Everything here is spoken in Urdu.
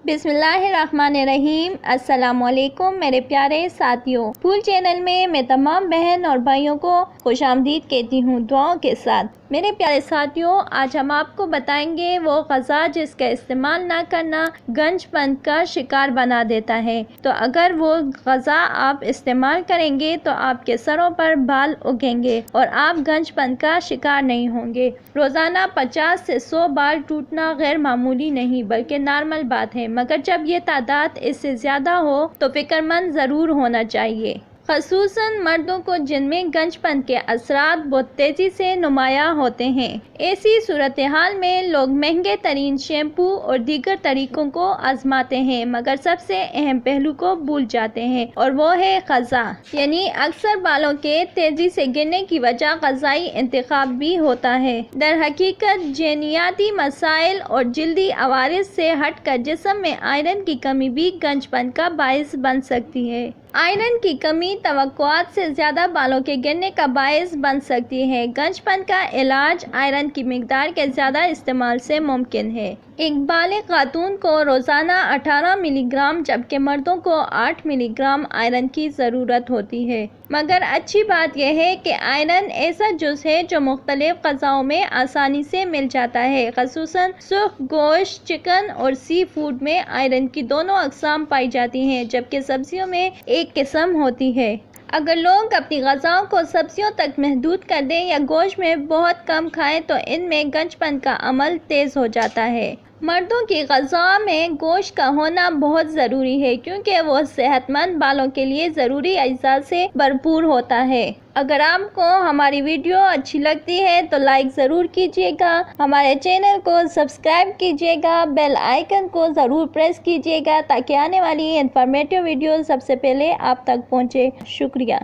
بسم اللہ الرحمن الرحیم۔ السلام علیکم میرے پیارے ساتھیوں، پھول چینل میں تمام بہن اور بھائیوں کو خوش آمدید کہتی ہوں دعاؤں کے ساتھ۔ میرے پیارے ساتھیوں، آج ہم آپ کو بتائیں گے وہ غذا جس کا استعمال نہ کرنا گنجپن کا شکار بنا دیتا ہے۔ تو اگر وہ غذا آپ استعمال کریں گے تو آپ کے سروں پر بال اگیں گے اور آپ گنجپن کا شکار نہیں ہوں گے۔ روزانہ 50 سے 100 بال ٹوٹنا غیر معمولی نہیں بلکہ نارمل بات ہے، مگر جب یہ تعداد اس سے زیادہ ہو تو فکر مند ضرور ہونا چاہیے، خصوصاً مردوں کو جن میں گنجپن کے اثرات بہت تیزی سے نمایاں ہوتے ہیں۔ ایسی صورتحال میں لوگ مہنگے ترین شیمپو اور دیگر طریقوں کو آزماتے ہیں مگر سب سے اہم پہلو کو بھول جاتے ہیں اور وہ ہے غذا، یعنی اکثر بالوں کے تیزی سے گرنے کی وجہ غذائی انتخاب بھی ہوتا ہے۔ در حقیقت جینیاتی مسائل اور جلدی عوارض سے ہٹ کر جسم میں آئرن کی کمی بھی گنجپن کا باعث بن سکتی ہے۔ آئرن کی کمی توقعات سے زیادہ بالوں کے گرنے کا باعث بن سکتی ہے۔ گنجپن کا علاج آئرن کی مقدار کے زیادہ استعمال سے ممکن ہے۔ ایک بالغ خاتون کو روزانہ 18 ملی گرام جبکہ مردوں کو 8 ملی گرام آئرن کی ضرورت ہوتی ہے۔ مگر اچھی بات یہ ہے کہ آئرن ایسا جز ہے جو مختلف غذاؤں میں آسانی سے مل جاتا ہے، خصوصاً سرخ گوشت، چکن اور سی فوڈ میں آئرن کی دونوں اقسام پائی جاتی ہیں جبکہ سبزیوں میں ایک قسم ہوتی ہے۔ اگر لوگ اپنی غذاؤں کو سبزیوں تک محدود کر دیں یا گوشت میں بہت کم کھائیں تو ان میں گنجپن کا عمل تیز ہو جاتا ہے۔ مردوں کی غذا میں گوشت کا ہونا بہت ضروری ہے کیونکہ وہ صحت مند بالوں کے لیے ضروری اجزاء سے بھرپور ہوتا ہے۔ اگر آپ کو ہماری ویڈیو اچھی لگتی ہے تو لائک ضرور کیجیے گا، ہمارے چینل کو سبسکرائب کیجیے گا، بیل آئیکن کو ضرور پریس کیجیے گا تاکہ آنے والی انفارمیٹیو ویڈیو سب سے پہلے آپ تک پہنچے۔ شکریہ۔